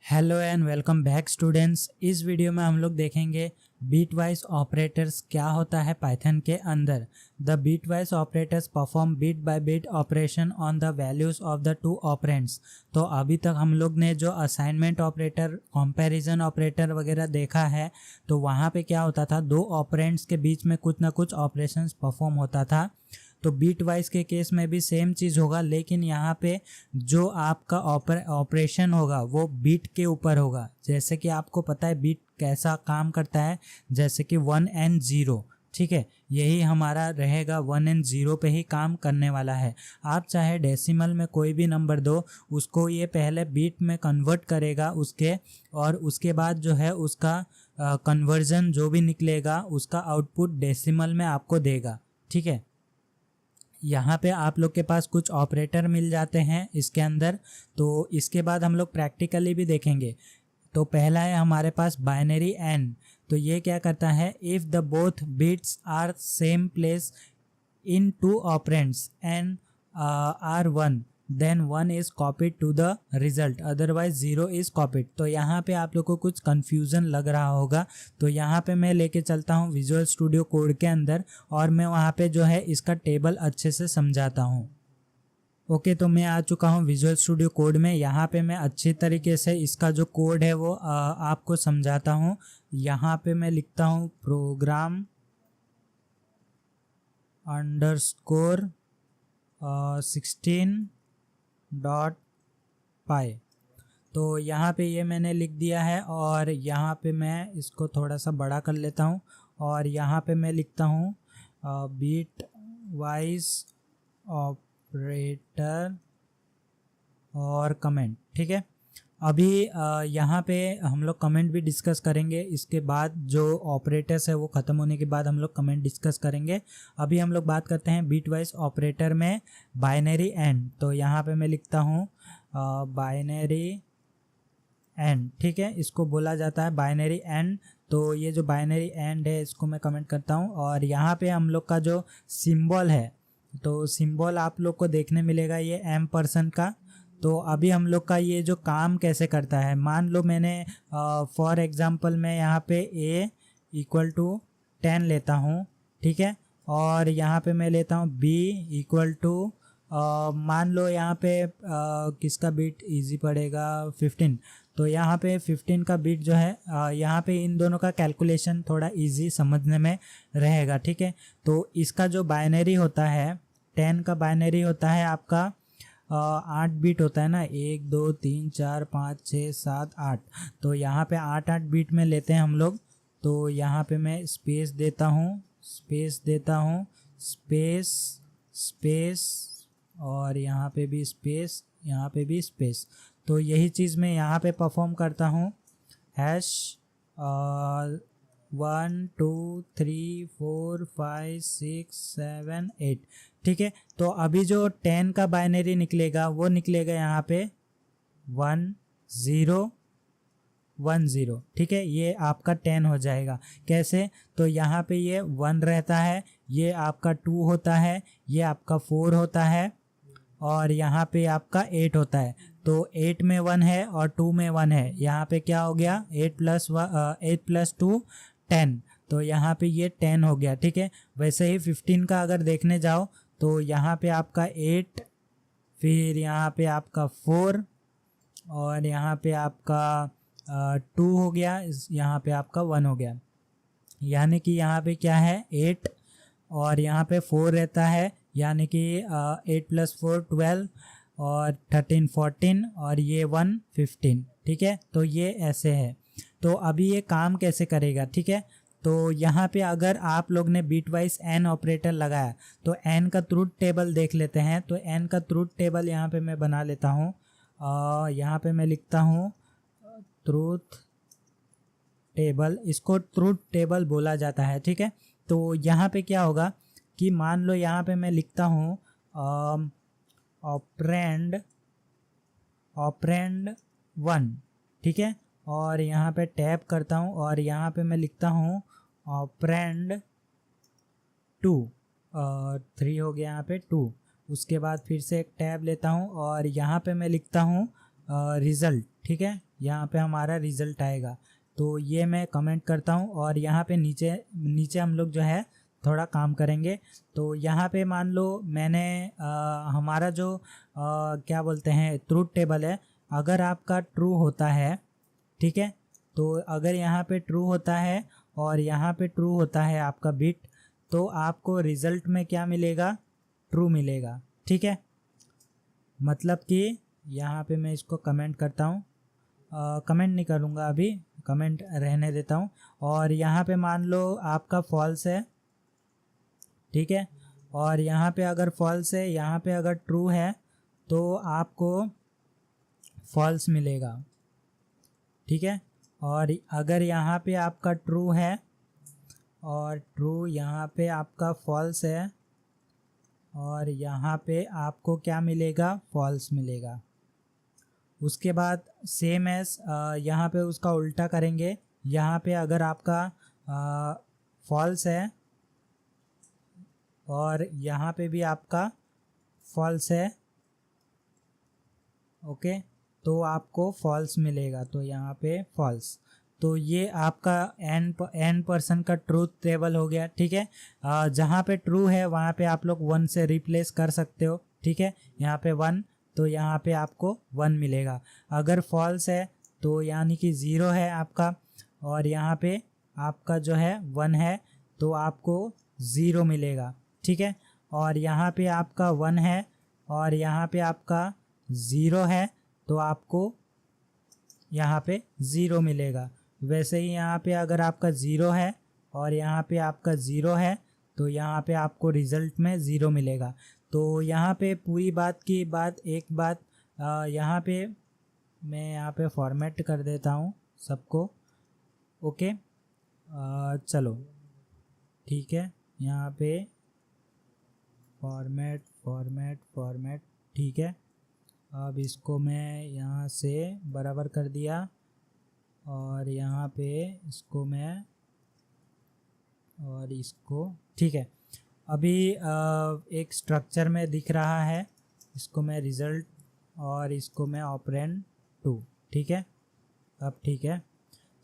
Hello and welcome back students. इस video में हम लोग देखेंगे बीट वाइज ऑपरेटर्स क्या होता है पाइथन के अंदर। The bitwise operators perform bit by bit operation on the values of the two operands. तो अभी तक हम लोग ने जो असाइनमेंट ऑपरेटर, कंपैरिजन ऑपरेटर वगैरह देखा है, तो वहाँ पे क्या होता था, दो ऑपरेंड्स के बीच में कुछ ना कुछ ऑपरेशंस परफॉर्म होता था। तो बीट वाइज के केस में भी सेम चीज़ होगा, लेकिन यहाँ पे जो आपका ऑपरेशन होगा वो बीट के ऊपर होगा। जैसे कि आपको पता है बीट कैसा काम करता है, जैसे कि 1 एंड 0, ठीक है, यही हमारा रहेगा, 1 एंड 0 पे ही काम करने वाला है। आप चाहे डेसिमल में कोई भी नंबर दो, उसको ये पहले बीट में कन्वर्ट करेगा उसके, और उसके बाद जो है उसका कन्वर्जन जो भी निकलेगा उसका आउटपुट डेसिमल में आपको देगा, ठीक है। यहाँ पे आप लोग के पास कुछ ऑपरेटर मिल जाते हैं इसके अंदर, तो इसके बाद हम लोग प्रैक्टिकली भी देखेंगे। तो पहला है हमारे पास बाइनरी एन। तो ये क्या करता है, if the both bits are same place in two operands and are 1, then 1 is copied to the result, otherwise 0 is copied. तो यहाँ पे आप लोग को कुछ कन्फ्यूज़न लग रहा होगा, तो यहाँ पे मैं लेके चलता हूँ विजुअल स्टूडियो कोड के अंदर, और मैं वहाँ पे जो है इसका टेबल अच्छे से समझाता हूँ। ओके, तो मैं आ चुका हूँ विजुअल स्टूडियो कोड में। यहाँ पे मैं अच्छी तरीके से इसका जो कोड है वो आपको समझाता हूँ। यहाँ पे मैं लिखता हूँ प्रोग्राम अंडरस्कोर 16.py। तो यहाँ पे ये मैंने लिख दिया है, और यहाँ पे मैं इसको थोड़ा सा बड़ा कर लेता हूँ, और यहाँ पे मैं लिखता हूँ बीट वाइज ऑपरेटर और कमेंट, ठीक है। अभी यहाँ पे हम लोग कमेंट भी डिस्कस करेंगे, इसके बाद जो ऑपरेटर्स है वो ख़त्म होने के बाद हम लोग कमेंट डिस्कस करेंगे। अभी हम लोग बात करते हैं बीट वाइज ऑपरेटर में बाइनरी एंड। तो यहाँ पे मैं लिखता हूँ बाइनरी एंड, ठीक है, इसको बोला जाता है बाइनरी एंड। तो ये जो बाइनरी एंड है इसको मैं कमेंट करता हूँ, और यहाँ पे हम लोग का जो सिंबल है, तो सिंबल आप लोग को देखने मिलेगा ये M% का। तो अभी हम लोग का ये जो काम कैसे करता है, मान लो मैंने फॉर एग्जांपल मैं यहाँ पे a = 10 लेता हूँ, ठीक है, और यहाँ पे मैं लेता हूँ b = मान लो यहाँ पे किसका बीट इजी पड़ेगा, 15। तो यहाँ पे 15 का बीट जो है, यहाँ पे इन दोनों का कैलकुलेशन थोड़ा इजी समझने में रहेगा, ठीक है। तो इसका जो बाइनरी होता है, 10 का बाइनरी होता है आपका 8 बीट होता है ना, 1 2 3 4 5 6 7 8। तो यहाँ पे 8 बीट में लेते हैं हम लोग। तो यहाँ पे मैं स्पेस देता हूँ, स्पेस, और यहाँ पे भी स्पेस, यहाँ पे भी स्पेस। तो यही चीज़ मैं यहाँ पे परफॉर्म करता हूँ, हैश 1 2 3 4 5 6 7 8, ठीक है। तो अभी जो 10 का बाइनरी निकलेगा वो निकलेगा यहाँ पे 1 0 1 0, ठीक है, ये आपका 10 हो जाएगा। कैसे, तो यहाँ पे ये 1 रहता है, ये आपका 2 होता है, ये आपका 4 होता है, और यहाँ पे आपका 8 होता है। तो 8 में 1 है और 2 में 1 है, यहाँ पे क्या हो गया, 8 + 2 10। तो यहाँ पे ये 10 हो गया, ठीक है। वैसे ही 15 का अगर देखने जाओ तो यहाँ पे आपका 8, फिर यहाँ पे आपका 4, और यहाँ पे आपका 2 हो गया, यहाँ पे आपका 1 हो गया। यानी कि यहाँ पे क्या है, 8, और यहाँ पे 4 रहता है, यानी कि 8 + 4 12, और 13 14, और ये 1 15, ठीक है। तो ये ऐसे है। तो अभी ये काम कैसे करेगा, ठीक है। तो यहाँ पे अगर आप लोग ने बीट वाइज एन ऑपरेटर लगाया, तो एन का ट्रूथ टेबल देख लेते हैं। तो एन का ट्रूथ टेबल यहाँ पे मैं बना लेता हूँ, यहाँ पे मैं लिखता हूँ ट्रूथ टेबल, इसको ट्रूथ टेबल बोला जाता है, ठीक है। तो यहाँ पे क्या होगा कि मान लो यहाँ पे मैं लिखता हूँ ऑपरेंड 1, ठीक है, और यहाँ पे टैब करता हूँ, और यहाँ पे मैं लिखता हूँ ऑपरेंड 2, 3 हो गया यहाँ पे 2। उसके बाद फिर से एक टैब लेता हूँ, और यहाँ पे मैं लिखता हूँ रिज़ल्ट, ठीक है, यहाँ पे हमारा रिज़ल्ट आएगा। तो ये मैं कमेंट करता हूँ और यहाँ पे नीचे नीचे हम लोग जो है थोड़ा काम करेंगे। तो यहाँ पे मान लो मैंने हमारा जो क्या बोलते हैं ट्रूथ टेबल है, अगर आपका ट्रू होता है, ठीक है, तो अगर यहाँ पे ट्रू होता है और यहाँ पे ट्रू होता है आपका बिट, तो आपको रिज़ल्ट में क्या मिलेगा, ट्रू मिलेगा, ठीक है। मतलब कि यहाँ पे मैं इसको कमेंट करता हूँ, कमेंट नहीं करूँगा अभी, कमेंट रहने देता हूँ। और यहाँ पे मान लो आपका फॉल्स है, ठीक है, और यहाँ पे अगर फॉल्स है, यहाँ पे अगर ट्रू है तो आपको फॉल्स मिलेगा, ठीक है। और अगर यहाँ पे आपका ट्रू है और ट्रू यहाँ पे आपका फॉल्स है और यहाँ पे आपको क्या मिलेगा, फॉल्स मिलेगा। उसके बाद सेम एज यहाँ पे उसका उल्टा करेंगे। यहाँ पे अगर आपका फॉल्स है और यहाँ पे भी आपका फॉल्स है, ओके, तो आपको फॉल्स मिलेगा। तो यहाँ पे फॉल्स, तो ये आपका n पर्सन का ट्रूथ टेबल हो गया, ठीक है। जहाँ पे ट्रू है वहाँ पे आप लोग 1 से रिप्लेस कर सकते हो, ठीक है। यहाँ पे 1, तो यहाँ पे आपको 1 मिलेगा। अगर फॉल्स है तो यानी कि 0 है आपका, और यहाँ पे आपका जो है 1 है तो आपको 0 मिलेगा, ठीक है। और यहाँ पे आपका 1 है और यहाँ पे आपका 0 है तो आपको यहाँ पे 0 मिलेगा। वैसे ही यहाँ पे अगर आपका 0 है और यहाँ पे आपका 0 है तो यहाँ पे आपको रिज़ल्ट में 0 मिलेगा। तो यहाँ पे पूरी बात की बात एक बात यहाँ पे मैं यहाँ पे फॉर्मेट कर देता हूँ सबको, ओके। चलो ठीक है, यहाँ पे फॉर्मेट फॉर्मेट फॉर्मेट, ठीक है। अब इसको मैं यहाँ से बराबर कर दिया और यहाँ पे इसको मैं और इसको, ठीक है। अभी एक स्ट्रक्चर में दिख रहा है, इसको मैं रिज़ल्ट और इसको मैं ऑपरेंड 2, ठीक है। अब ठीक है,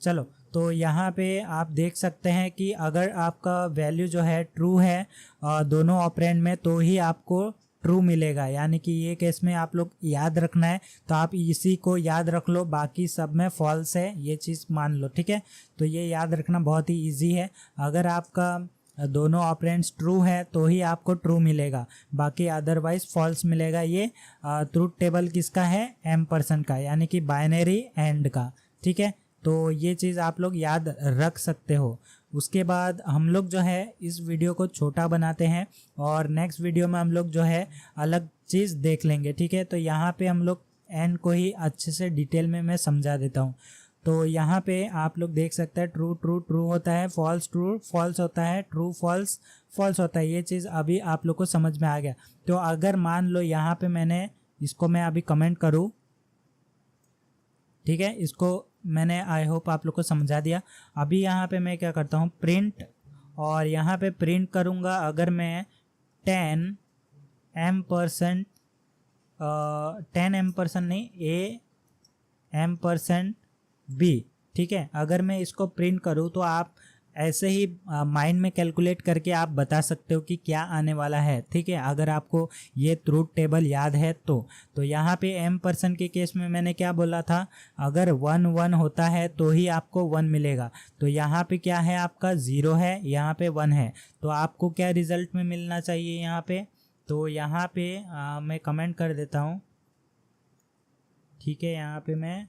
चलो। तो यहाँ पे आप देख सकते हैं कि अगर आपका वैल्यू जो है ट्रू है दोनों ऑपरेंड में, तो ही आपको ट्रू मिलेगा। यानी कि ये केस में आप लोग याद रखना है, तो आप इसी को याद रख लो, बाकी सब में फॉल्स है, ये चीज़ मान लो, ठीक है। तो ये याद रखना बहुत ही इजी है। अगर आपका दोनों ऑपरेंड्स ट्रू है तो ही आपको ट्रू मिलेगा, बाकी अदरवाइज फॉल्स मिलेगा। ये ट्रूथ टेबल किसका है, m% का, यानी कि बाइनरी एंड का, ठीक है। तो ये चीज़ आप लोग याद रख सकते हो। उसके बाद हम लोग जो है इस वीडियो को छोटा बनाते हैं और नेक्स्ट वीडियो में हम लोग जो है अलग चीज़ देख लेंगे, ठीक है। तो यहाँ पे हम लोग एंड को ही अच्छे से डिटेल में मैं समझा देता हूँ। तो यहाँ पे आप लोग देख सकते हैं ट्रू ट्रू ट्रू होता है, फॉल्स ट्रू फॉल्स होता है, ट्रू फॉल्स फॉल्स होता है। ये चीज़ अभी आप लोग को समझ में आ गया। तो अगर मान लो यहाँ पे मैंने इसको मैं अभी कमेंट करूँ, ठीक है, इसको मैंने आई होप आप लोग को समझा दिया। अभी यहाँ पे मैं क्या करता हूँ, प्रिंट, और यहाँ पे प्रिंट करूँगा अगर मैं 10m% 10m% नहीं, a m%b, ठीक है। अगर मैं इसको प्रिंट करूँ तो आप ऐसे ही माइंड में कैलकुलेट करके आप बता सकते हो कि क्या आने वाला है, ठीक है। अगर आपको ये ट्रूथ टेबल याद है तो यहाँ पे m% के केस में मैंने क्या बोला था, अगर 1 1 होता है तो ही आपको 1 मिलेगा। तो यहाँ पे क्या है, आपका 0 है, यहाँ पे 1 है, तो आपको क्या रिजल्ट में मिलना चाहिए यहाँ पे। तो यहाँ पे मैं कमेंट कर देता हूँ, ठीक है, यहाँ पे मैं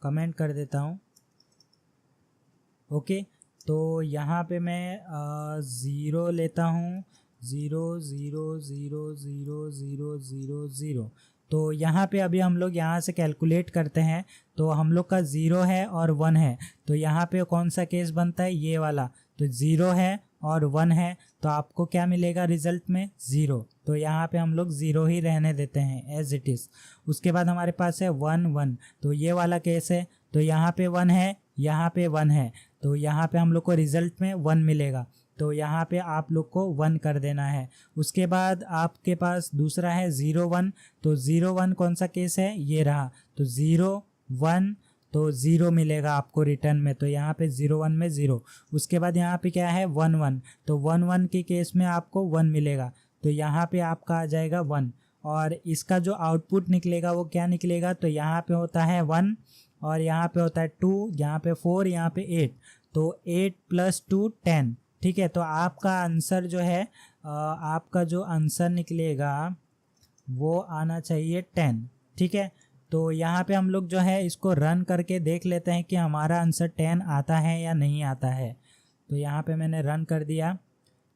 कमेंट कर देता हूँ, ओके। तो यहाँ पे मैं 0 लेता हूँ, 0 0 0 0 0 0 0। तो यहाँ पे अभी हम लोग यहाँ से कैलकुलेट करते हैं, तो हम लोग का 0 है और 1 है, तो यहाँ पे कौन सा केस बनता है, ये वाला। तो 0 है और 1 है, तो आपको क्या मिलेगा रिजल्ट में, 0। तो यहाँ पे हम लोग 0 ही रहने देते हैं एज इट इज़। उसके बाद हमारे पास है 1 1, तो ये वाला केस है, तो यहाँ पे 1 है, यहाँ पे 1 है, तो यहाँ पे हम लोग को रिजल्ट में 1 मिलेगा। तो यहाँ पे आप लोग को 1 कर देना है। उसके बाद आपके पास दूसरा है 0 1, तो 0 1 कौन सा केस है, ये रहा। तो 0 1, तो 0 मिलेगा आपको रिटर्न में, तो यहाँ पे 0 1 में 0। उसके बाद यहाँ पे क्या है 1 1, तो 1 1 के केस में आपको 1 मिलेगा, तो यहाँ पे आपका आ जाएगा 1। और इसका जो आउटपुट निकलेगा वो क्या निकलेगा, तो यहाँ पे होता है 1 और यहाँ पे होता है 2, यहाँ पे 4, यहाँ पे 8, तो 8 + 2 10। ठीक है, तो आपका आंसर जो है आपका जो आंसर निकलेगा वो आना चाहिए 10। ठीक है, तो यहाँ पे हम लोग जो है इसको रन करके देख लेते हैं कि हमारा आंसर 10 आता है या नहीं आता है। तो यहाँ पे मैंने रन कर दिया,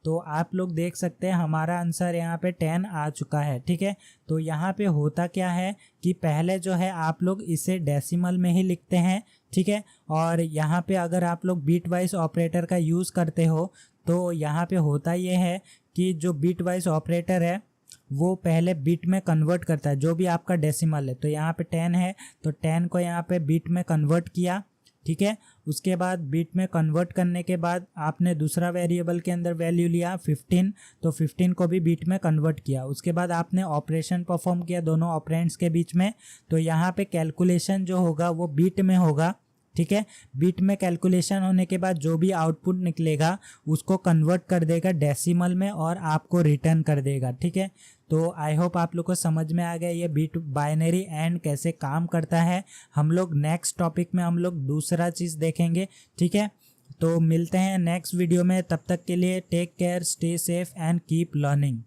तो आप लोग देख सकते हैं हमारा आंसर यहाँ पे 10 आ चुका है। ठीक है, तो यहाँ पे होता क्या है कि पहले जो है आप लोग इसे डेसिमल में ही लिखते हैं। ठीक है, और यहाँ पे अगर आप लोग बिट वाइज ऑपरेटर का यूज़ करते हो तो यहाँ पे होता ये है कि जो बिट वाइज ऑपरेटर है वो पहले बिट में कन्वर्ट करता है, जो भी आपका डेसिमल है। तो यहाँ पे 10 है, तो 10 को यहाँ पे बिट में कन्वर्ट किया। ठीक है, उसके बाद बिट में कन्वर्ट करने के बाद आपने दूसरा वेरिएबल के अंदर वैल्यू लिया 15, तो 15 को भी बिट में कन्वर्ट किया। उसके बाद आपने ऑपरेशन परफॉर्म किया दोनों ऑपरेंड्स के बीच में, तो यहाँ पे कैलकुलेशन जो होगा वो बिट में होगा। ठीक है, बिट में कैलकुलेशन होने के बाद जो भी आउटपुट निकलेगा उसको कन्वर्ट कर देगा डेसिमल में और आपको रिटर्न कर देगा। ठीक है, तो आई होप आप लोग को समझ में आ गया ये बिट बाइनरी एंड कैसे काम करता है। हम लोग नेक्स्ट टॉपिक में हम लोग दूसरा चीज़ देखेंगे। ठीक है, तो मिलते हैं नेक्स्ट वीडियो में, तब तक के लिए take care, stay safe and keep learning.